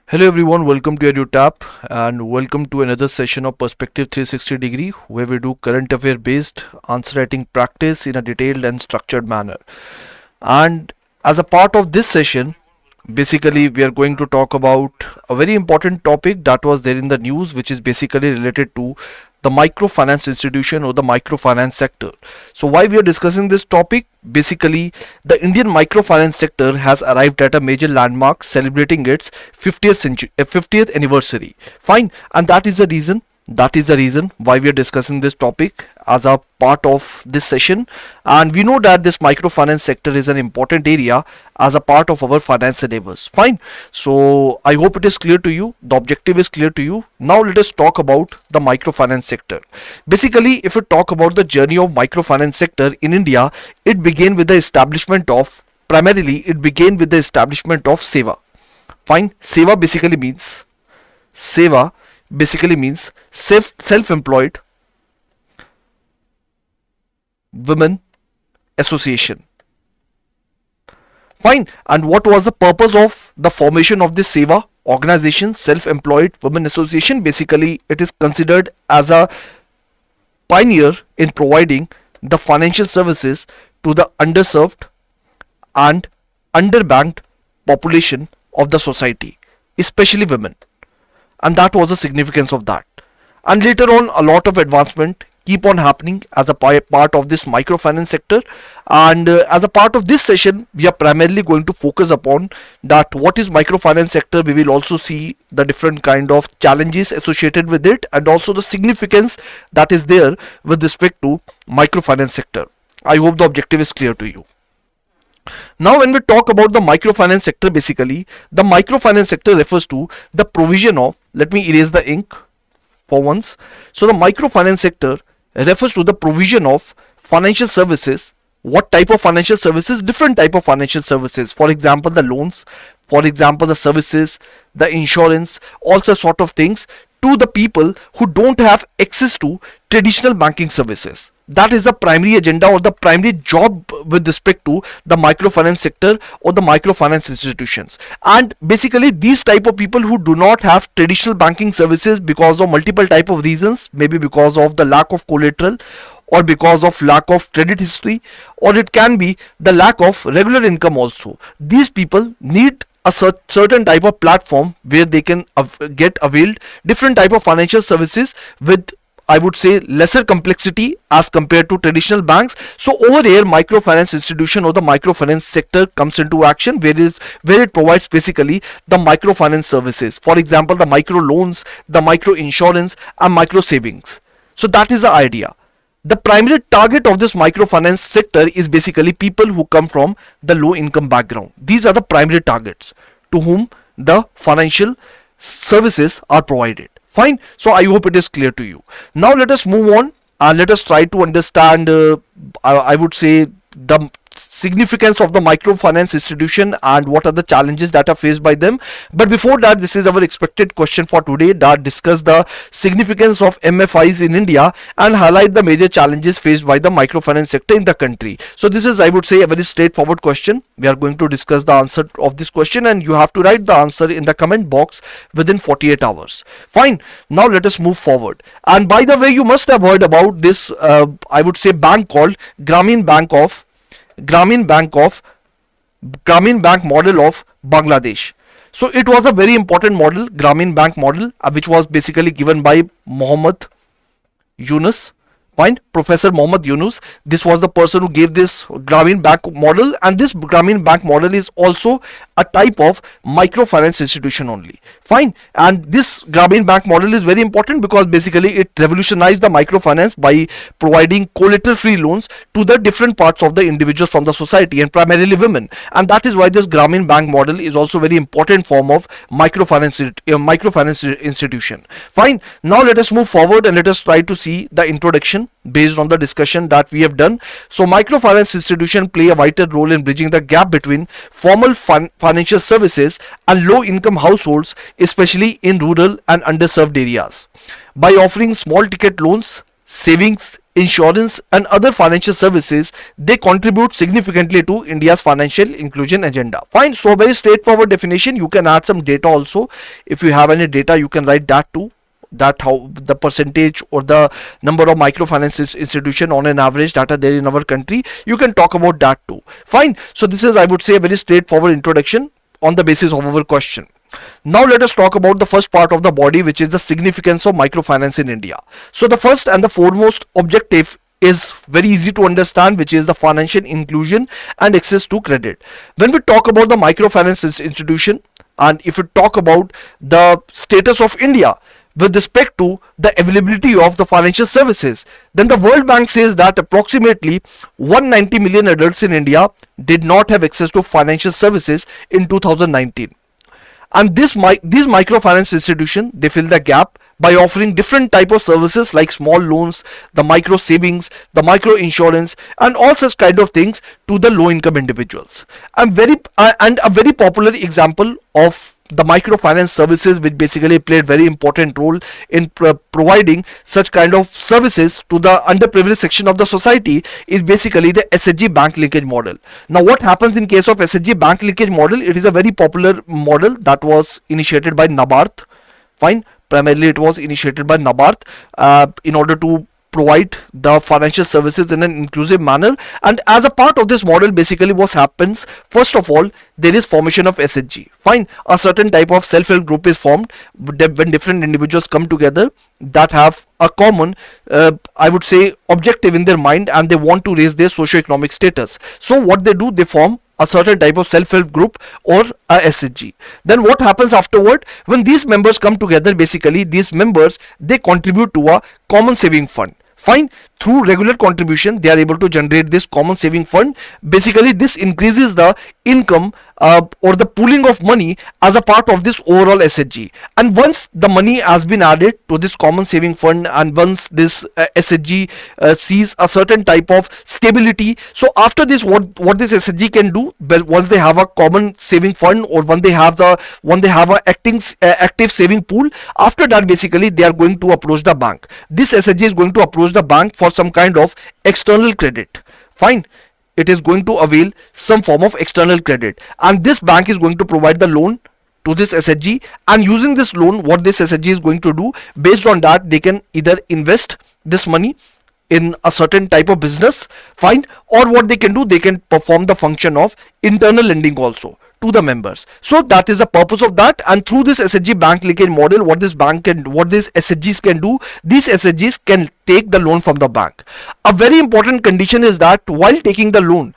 Hello everyone, welcome to EduTap and welcome to another session of Perspective 360 Degree where we do current affair based answer writing practice in a detailed and structured manner. And as a part of this session, basically we are going to talk about a very important topic that was there in the news, which is basically related to the microfinance institution or the microfinance sector. So why we are discussing this topic? Basically, the Indian microfinance sector has arrived at a major landmark celebrating its 50th anniversary. Fine, and that is the reason why we are discussing this topic as a part of this session. And we know that this microfinance sector is an important area as a part of our finance endeavors. Fine, so I hope it is clear to you, the objective is clear to you. Now let us talk about the microfinance sector. Basically, if we talk about the journey of microfinance sector in India, it began with the establishment of seva. Fine, seva basically means self-employed women association. Fine, and what was the purpose of the formation of this seva organization, self-employed women association? Basically, it is considered as a pioneer in providing the financial services to the underserved and underbanked population of the society, especially women. And that was the significance of that. And later on, a lot of advancement keep on happening as a part of this microfinance sector. And as a part of this session, we are primarily going to focus upon that what is microfinance sector. We will also see the different kind of challenges associated with it and also the significance that is there with respect to microfinance sector. I hope the objective is clear to you. Now, when we talk about the microfinance sector, basically, the microfinance sector refers to the provision of, let me erase the ink for once. So, the microfinance sector refers to the provision of financial services. What type of financial services? Different type of financial services. For example, the loans, for example, the services, the insurance, all such sort of things to the people who don't have access to traditional banking services. That is the primary agenda or the primary job with respect to the microfinance sector or the microfinance institutions. And basically, these type of people who do not have traditional banking services because of multiple type of reasons, maybe because of the lack of collateral or because of lack of credit history, or it can be the lack of regular income also. These people need a certain type of platform where they can get availed different type of financial services with, I would say, lesser complexity as compared to traditional banks. So over here, microfinance institution or the microfinance sector comes into action, where it provides basically the microfinance services. For example, the micro loans, the micro insurance, and micro savings. So that is the idea. The primary target of this microfinance sector is basically people who come from the low income background. These are the primary targets to whom the financial services are provided. Fine, so I hope it is clear to you. Now let us move on and let us try to understand, I would say, the significance of the microfinance institution and what are the challenges that are faced by them. But before that, this is our expected question for today that discuss the significance of MFIs in India and highlight the major challenges faced by the microfinance sector in the country. So this is, I would say, a very straightforward question. We are going to discuss the answer of this question and you have to write the answer in the comment box within 48 hours. Fine, now let us move forward. And by the way, you must have heard about this, I would say, bank called Grameen Bank model of Bangladesh. So it was a very important model, Grameen Bank model, which was basically given by Mohammed Yunus. Fine, Professor Mohammed Yunus. This was the person who gave this Grameen Bank model, and this Grameen Bank model is also a type of microfinance institution only. Fine, and this Grameen Bank model is very important because basically it revolutionized the microfinance by providing collateral-free loans to the different parts of the individuals from the society and primarily women. And that is why this Grameen Bank model is also very important form of microfinance institution. Fine, now let us move forward and let us try to see the introduction based on the discussion that we have done. So microfinance institutions play a vital role in bridging the gap between formal financial services and low income households, especially in rural and underserved areas. By offering small ticket loans, savings, insurance, and other financial services, they contribute significantly to India's financial inclusion agenda. Fine. So very straightforward definition. You can add some data also. If you have any data, you can write that too, that how the percentage or the number of microfinance institution on an average that are there in our country. You can talk about that too. Fine. So this is, I would say, a very straightforward introduction on the basis of our question. Now let us talk about the first part of the body, which is the significance of microfinance in India. So the first and the foremost objective is very easy to understand, which is the financial inclusion and access to credit. When we talk about the microfinance institution, and if we talk about the status of India with respect to the availability of the financial services, then the World Bank says that approximately 190 million adults in India did not have access to financial services in 2019. And these microfinance institutions, they fill the gap by offering different type of services like small loans, the micro savings, the micro insurance, and all such kind of things to the low income individuals. And a very popular example of the microfinance services, which basically played very important role in providing such kind of services to the underprivileged section of the society, is basically the SHG bank linkage model. Now what happens in case of SHG bank linkage model? It is a very popular model that was initiated by NABARD. Fine. Primarily it was initiated by NABARD in order to provide the financial services in an inclusive manner. And as a part of this model, basically what happens, first of all, there is formation of SHG. Fine. A certain type of self-help group is formed when different individuals come together that have a common I would say objective in their mind, and they want to raise their socio-economic status. So what they do, they form a certain type of self-help group or a SHG. Then what happens afterward? When these members come together, basically these members, they contribute to a common saving fund. Fine. Through regular contribution, they are able to generate this common saving fund. Basically this increases the income or the pooling of money as a part of this overall SHG. And once the money has been added to this common saving fund, and once this SHG sees a certain type of stability, so after this, what this SHG can do, well, once they have a common saving fund, or when they have a active saving pool, after that basically they are going to approach the bank. This SHG is going to approach the bank for some kind of external credit. Fine. It is going to avail some form of external credit, and this bank is going to provide the loan to this SHG. And using this loan, what this SHG is going to do, based on that, they can either invest this money in a certain type of business, fine, or what they can do, they can perform the function of internal lending also to the members. So that is the purpose of that. And through this SHG bank linkage model, what these SHGs can do, these SHGs can take the loan from the bank. A very important condition is that while taking the loan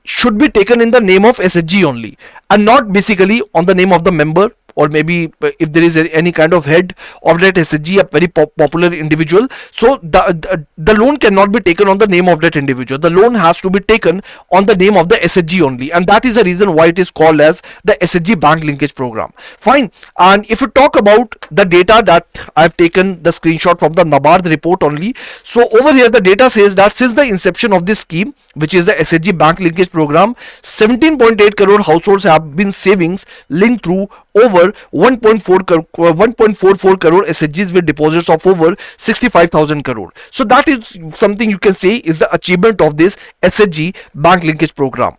should be taken in the name of SHG only, and not basically on the name of the member, or maybe if there is any kind of head of that SHG, a very popular individual. So the loan cannot be taken on the name of that individual. The loan has to be taken on the name of the SHG only, and that is the reason why it is called as the SHG bank linkage program. Fine. And if you talk about the data that I have taken the screenshot from the NABARD report only. So over here the data says that since the inception of this scheme, which is the SHG bank linkage program, 17.8 crore households have been savings linked through over 1.44 crore SHGs with deposits of over 65,000 crore. So that is something you can say is the achievement of this SHG bank linkage program.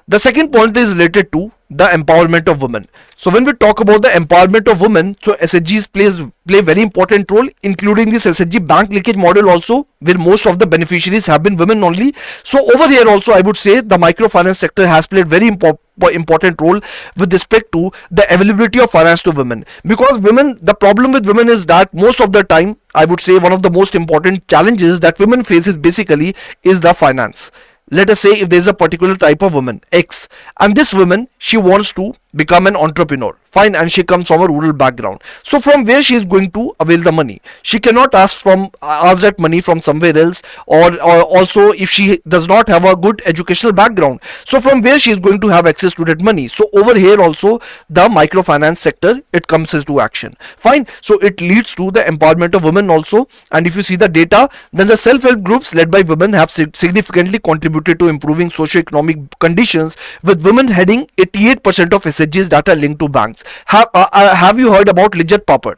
The second point is related to the empowerment of women. So when we talk about the empowerment of women, so SHGs play very important role, including this SHG bank linkage model also, where most of the beneficiaries have been women only. So over here also I would say the microfinance sector has played very important role with respect to the availability of finance to women, because women, the problem with women is that most of the time, I would say one of the most important challenges that women faces basically is the finance. Let us say if there is a particular type of woman X, and this woman, she wants to become an entrepreneur, fine, and she comes from a rural background. So from where she is going to avail the money? She cannot ask that money from somewhere else, or also if she does not have a good educational background, so from where she is going to have access to that money? So over here also the microfinance sector, it comes into action, fine. So it leads to the empowerment of women also. And if you see the data, then the self-help groups led by women have significantly contributed to improving socio-economic conditions, with women heading 88% of SHGs that are linked to banks. Have you heard about Lijjat Papad?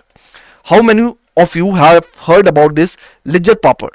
How many of you have heard about this Lijjat Papad.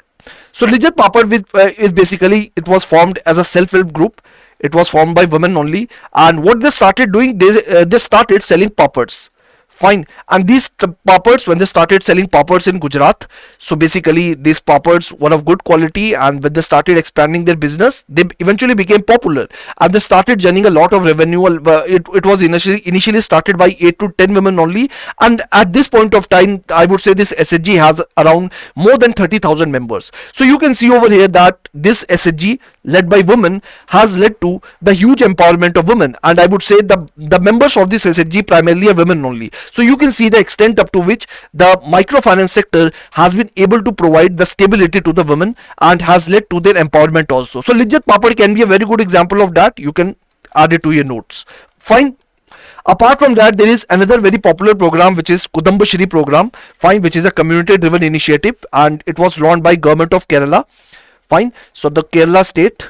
So Lijjat Papad is basically, it was formed as a self-help group. It was formed by women only, and what they started doing, they started selling papads. Fine. And these papads, when they started selling papads in Gujarat, so basically these papads were of good quality, and when they started expanding their business, they eventually became popular, and they started generating a lot of revenue. It was initially started by 8 to 10 women only, and at this point of time, I would say this SHG has around more than 30,000 members. So you can see over here that this SHG led by women has led to the huge empowerment of women, and I would say the members of this SHG primarily are women only. So you can see the extent up to which the microfinance sector has been able to provide the stability to the women and has led to their empowerment also. So Lijjat Papad can be a very good example of that. You can add it to your notes. Fine. Apart from that, there is another very popular program, which is Kudambashri program, fine, which is a community driven initiative, and it was launched by government of Kerala. Fine. So the Kerala state,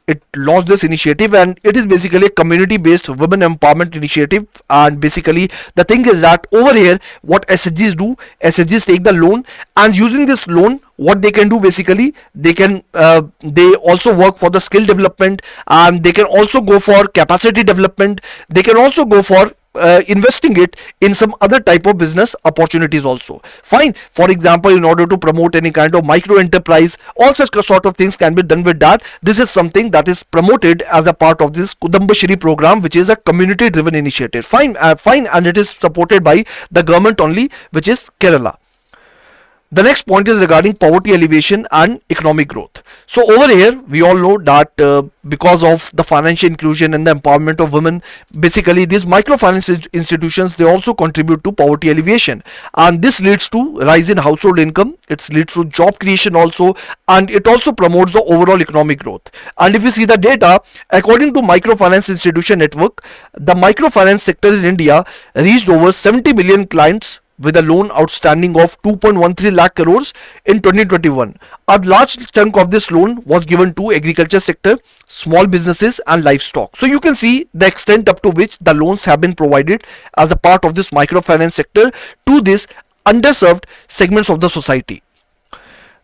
it launched this initiative, and it is basically a community based women empowerment initiative. And basically the thing is that over here, what SHGs do, SHGs take the loan, and using this loan, what they can do, basically they can they also work for the skill development, and they can also go for capacity development. They can also go for investing it in some other type of business opportunities also. Fine. For example, in order to promote any kind of micro enterprise, all such sort of things can be done with that. This is something that is promoted as a part of this Kudambashri program, which is a community driven initiative. Fine. Fine, and it is supported by the government only, which is Kerala. The next point is regarding poverty alleviation and economic growth. So over here, we all know that because of the financial inclusion and the empowerment of women, basically these microfinance institutions, they also contribute to poverty alleviation, and this leads to rise in household income. It leads to job creation also, and it also promotes the overall economic growth. And if you see the data, according to Microfinance Institution Network, the microfinance sector in India reached over 70 million clients with a loan outstanding of 2.13 lakh crores in 2021. A large chunk of this loan was given to agriculture sector, small businesses and livestock. So you can see the extent up to which the loans have been provided as a part of this microfinance sector to this underserved segments of the society.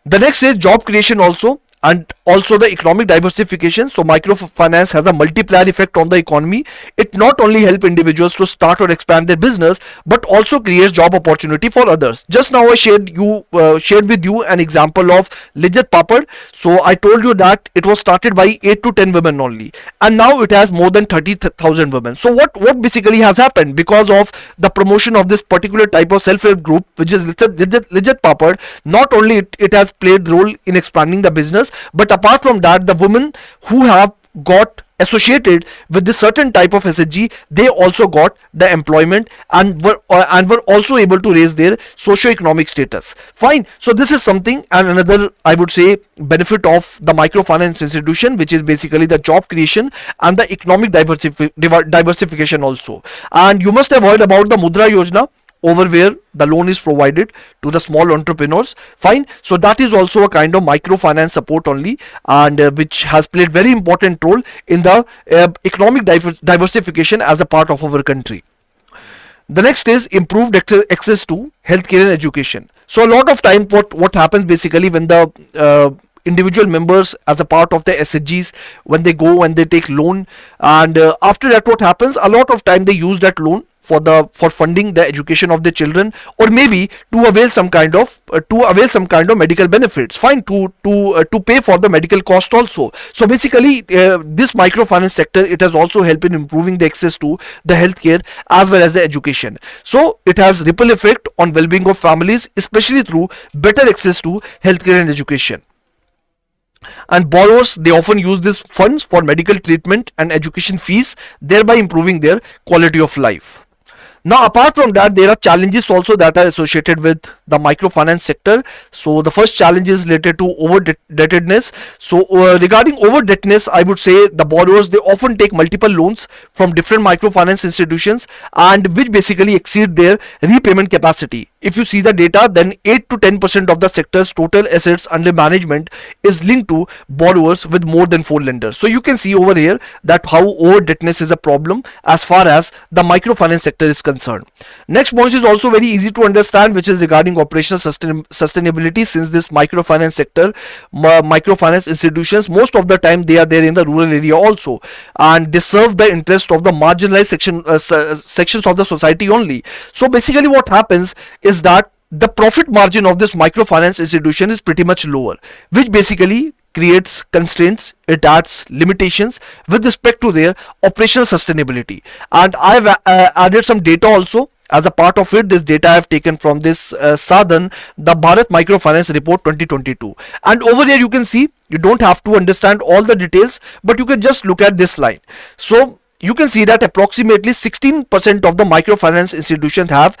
The next is job creation also, and also the economic diversification. So microfinance has a multiplier effect on the economy. It not only helps individuals to start or expand their business, but also creates job opportunity for others. Just now I shared with you an example of Lijjat Papad. So I told you that it was started by 8 to 10 women only, and now it has more than 30,000 women. So what basically has happened, because of the promotion of this particular type of self-help group, which is Lijjat Papad, not only it has played role in expanding the business, but apart from that, the women who have got associated with this certain type of SHG, they also got the employment and were also able to raise their socio-economic status. Fine. So this is something, and another, I would say, benefit of the microfinance institution, which is basically the job creation and the economic diversification also. And you must have heard about the Mudra Yojana, over where the loan is provided to the small entrepreneurs. Fine. So that is also a kind of microfinance support only, and which has played very important role in the economic diversification as a part of our country. The next is improved access to healthcare and education. So a lot of time what happens basically, when the individual members as a part of the SHGs, when they go and they take loan, and after that what happens, a lot of time they use that loan for funding the education of the children, or maybe to avail some kind of medical benefits. Fine. To pay for the medical cost also. So basically this microfinance sector, it has also helped in improving the access to the healthcare as well as the education. So it has ripple effect on well-being of families, especially through better access to healthcare and education. And borrowers, they often use these funds for medical treatment and education fees, thereby improving their quality of life. Now apart from that, there are challenges also that are associated with the microfinance sector. So the first challenge is related to over-debtedness. So regarding over-debtedness, I would say the borrowers, they often take multiple loans from different microfinance institutions, and which basically exceed their repayment capacity. if you see the data, then 8 to 10% of the sector's total assets under management is linked to borrowers with more than 4 lenders. So you can see over here that how overdebtedness is a problem as far as the microfinance sector is concerned. Next point is also very easy to understand, which is regarding operational sustainability. Since this microfinance sector, microfinance institutions, most of the time they are there in the rural area also, and they serve the interest of the marginalized sections of the society only. So basically what happens is that the profit margin of this microfinance institution is pretty much lower, which basically creates constraints, it adds limitations with respect to their operational sustainability. And I've added some data also as a part of it. This data I have taken from this Sadhan, the Bharat Microfinance Report 2022. And over here you can see, you don't have to understand all the details, but you can just look at this line. So you can see that approximately 16% of the microfinance institutions have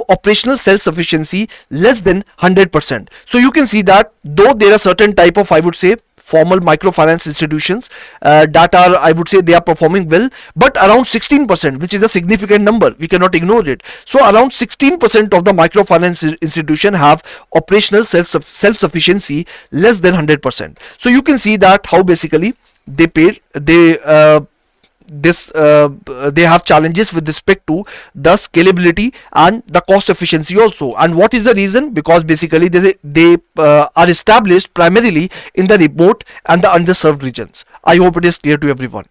operational self-sufficiency less than 100%. So you can see that though there are certain type of, I would say, formal microfinance institutions that are, I would say, they are performing well, but around 16%, which is a significant number, we cannot ignore it. So around 16% of the microfinance institution have operational self-sufficiency less than 100%. So you can see that how basically they have challenges with respect to the scalability and the cost efficiency also. And what is the reason? Because basically they are established primarily in the remote and the underserved regions. I hope it is clear to everyone.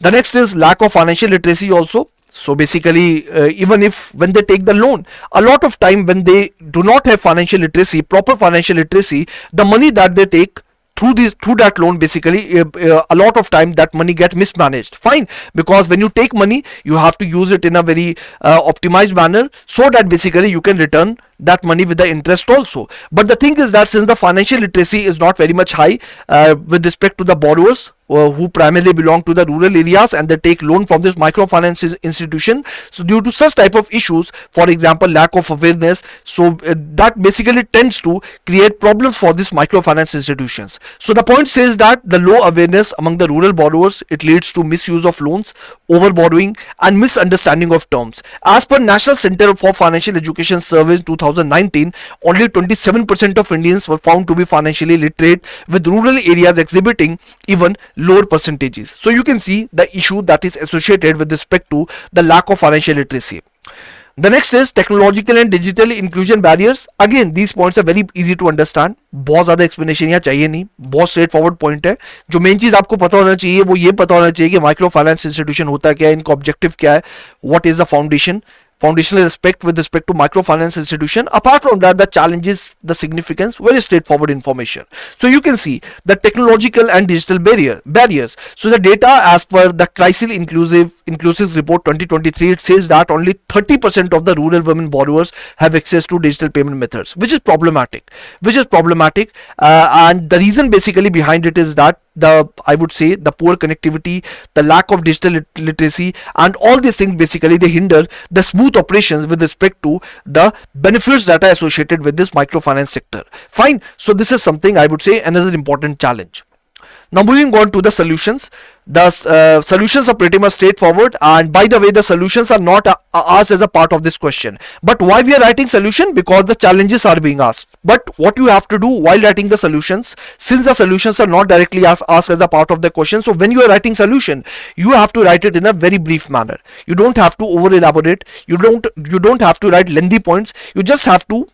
The next is lack of financial literacy also. So basically, even if when they take the loan, a lot of time when they do not have financial literacy, proper financial literacy, the money that they take through that loan, basically a lot of time that money get mismanaged. Fine, because when you take money, you have to use it in a very optimized manner, so that basically you can return that money with the interest also. But the thing is that since the financial literacy is not very much high with respect to the borrowers who primarily belong to the rural areas, and they take loan from this microfinance institution, so due to such type of issues, for example lack of awareness, so that basically tends to create problems for this microfinance institutions. So the point says that the low awareness among the rural borrowers, it leads to misuse of loans, over borrowing, and misunderstanding of terms. As per National Center for Financial Education Survey 2019, only 27% of Indians were found to be financially literate, with rural areas exhibiting even lower percentages. So you can see the issue that is associated with respect to the lack of financial literacy. The next is technological and digital inclusion barriers. Again, these points are very easy to understand. बहुत ज़्यादा explanation यहाँ चाहिए नहीं, बहुत straight forward point है. जो main चीज़ आपको पता होना चाहिए वो ये पता होना चाहिए कि माइक्रो फाइनेंस इंस्टीट्यूशन होता क्या है, इनका ऑब्जेक्टिव क्या है, what is the foundational aspect with respect to microfinance institution. Apart from that, the challenges, the significance, very straightforward information. So you can see the technological and digital barriers. So the data as per the Crisis Inclusive Report 2023, it says that only 30% of the rural women borrowers have access to digital payment methods, which is problematic. And the reason basically behind it is that I would say the poor connectivity, the lack of digital literacy, and all these things basically they hinder the smooth operations with respect to the benefits that are associated with this microfinance sector. Fine. So this is something I would say another important challenge. Now moving on to the solutions. The solutions are pretty much straightforward, and by the way, the solutions are not asked as a part of this question. But why we are writing solution? Because the challenges are being asked. But what you have to do while writing the solutions, since the solutions are not directly asked as a part of the question, so when you are writing solution, you have to write it in a very brief manner. You don't have to over elaborate. You don't have to write lengthy points. You just have to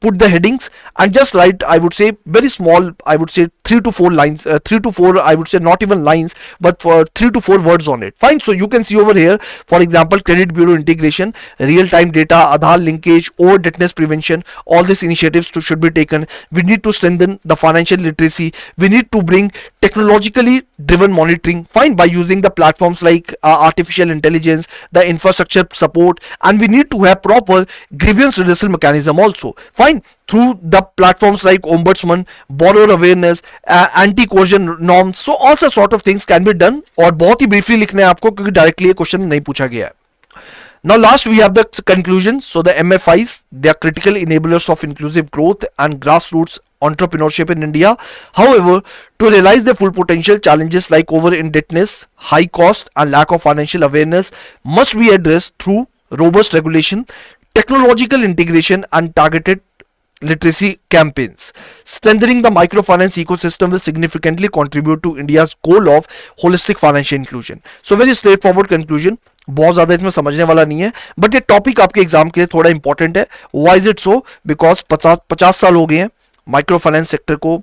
put the headings and just write, I would say, very small, I would say 3 to 4 lines, 3 to 4, I would say not even lines, but for 3 to 4 words on it. Fine. So you can see over here, for example, credit bureau integration, real-time data, Aadhaar linkage, overdebtedness prevention, all these initiatives should be taken. We need to strengthen the financial literacy. We need to bring technologically driven monitoring, fine, by using the platforms like artificial intelligence, the infrastructure support, and we need to have proper grievance redressal mechanism also, fine, through the platforms like ombudsman, borrower awareness, anti-coercion norms. So all such sort of things can be done. और बहुत ही briefly लिखना है आपको क्योंकि directly ये question नहीं पूछा गया है. Now last we have the conclusion. So the MFIs, they are critical enablers of inclusive growth and grassroots entrepreneurship in India. However, to realize their full potential, challenges like over-indebtedness, high cost, and lack of financial awareness must be addressed through robust regulation, technological integration and targeted literacy campaigns. Strengthening the microfinance ecosystem will significantly contribute to India's goal of holistic financial inclusion. So very straightforward conclusion, बहुत ज़्यादा इसमें समझने वाला नहीं है, but ये topic आपके exam के लिए थोड़ा इंपॉर्टेंट है. Why is it so? Because 50 साल हो गए हैं माइक्रो फाइनेंस सेक्टर को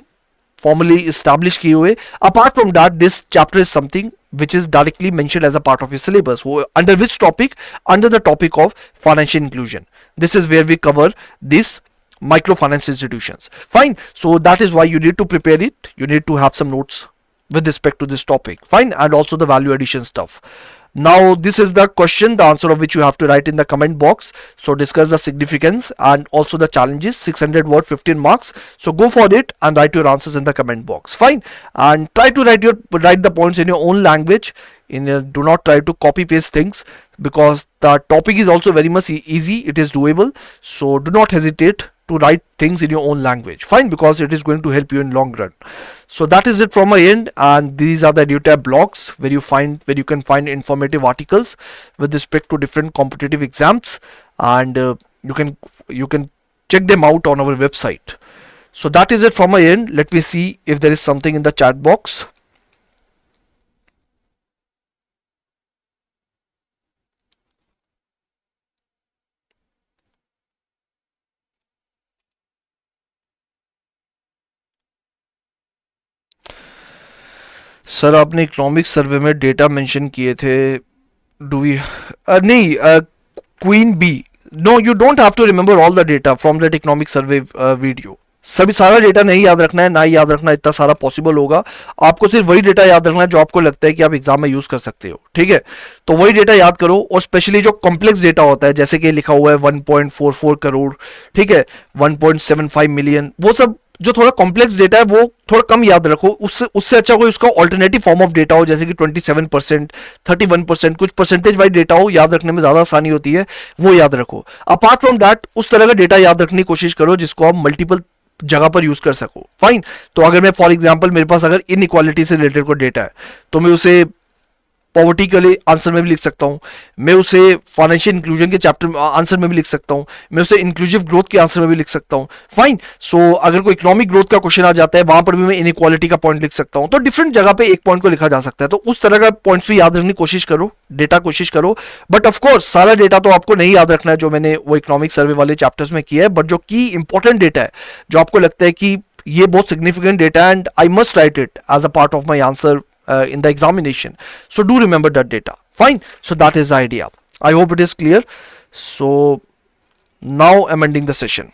formally established किए हुए. Apart from that, this chapter is something which is directly mentioned as a part of your syllabus. Under which topic? Under the topic of financial inclusion. This is where we cover this microfinance institutions. Fine. So that is why you need to prepare it. You need to have some notes with respect to this topic. Fine. And also the value addition stuff. Now this is the question, the answer of which you have to write in the comment box. So discuss the significance and also the challenges. 600 word, 15 marks. So go for it and write your answers in the comment box. Fine. And try to write the points in your own language. Do not try to copy paste things, because the topic is also very much easy. It is doable. So do not hesitate to write things in your own language. Fine, because it is going to help you in long run. So that is it from my end, and these are the EduTab blogs where you can find informative articles with respect to different competitive exams, and you can check them out on our website. So that is it from my end. Let me see if there is something in the chat box. Sir आपने economic survey में data mention किए थे, do we नहीं, queen bee, no you don't have to remember all the data from that economic survey video. सभी सारा data नहीं याद रखना है, ना ही याद रखना इतना सारा पॉसिबल होगा. आपको सिर्फ वही डेटा याद रखना है जो आपको लगता है कि आप एग्जाम में यूज कर सकते हो. ठीक है, तो वही डेटा याद करो. और स्पेशली जो कॉम्प्लेक्स डेटा होता है, जैसे कि लिखा हुआ है 1.44 करोड़, ठीक है, 1.75 मिलियन, वो सब जो थोड़ा कॉम्प्लेक्स डेटा है वो थोड़ा कम याद रखो. उससे अच्छा कोई उसका ऑल्टरनेटिव फॉर्म ऑफ डेटा हो, जैसे कि 27%, 31%, कुछ परसेंटेज वाइज डेटा हो, याद रखने में ज्यादा आसानी होती है, वो याद रखो. अपार्ट फ्रॉम दैट उस तरह का डेटा याद रखने की कोशिश करो जिसको आप मल्टीपल जगह पर यूज कर सको. फाइन. तो अगर मैं फॉर एग्जांपल मेरे पास अगर इनइक्वालिटी से रिलेटेड कोई डेटा है, तो मैं उसे पॉवर्टी के लिए आंसर में भी लिख सकता हूं, मैं उसे फाइनेंशियल इंक्लूजन के चैप्टर आंसर में भी लिख सकता हूं, मैं उसे इंक्लूसिव ग्रोथ के आंसर में भी लिख सकता हूं. फाइन. सो अगर कोई इकोनॉमिक ग्रोथ का क्वेश्चन आ जाता है, वहां पर भी मैं इनइक्वालिटी का पॉइंट लिख सकता हूं. तो डिफरेंट जगह पे एक पॉइंट को लिखा जा सकता है. तो उस तरह का पॉइंट्स भी याद रखने की कोशिश करो, डेटा कोशिश करो. बट ऑफकोर्स सारा डेटा तो आपको नहीं याद रखना है जो मैंने वो इकोनॉमिक सर्वे वाले चैप्टर्स में किया है. बट जो की इंपॉर्टेंट डेटा है, जो आपको लगता है कि ये बहुत significant data and I must write it as a part of my answer in the examination, so do remember that data. Fine. So that is the idea. I hope it is clear. So now I'm ending the session.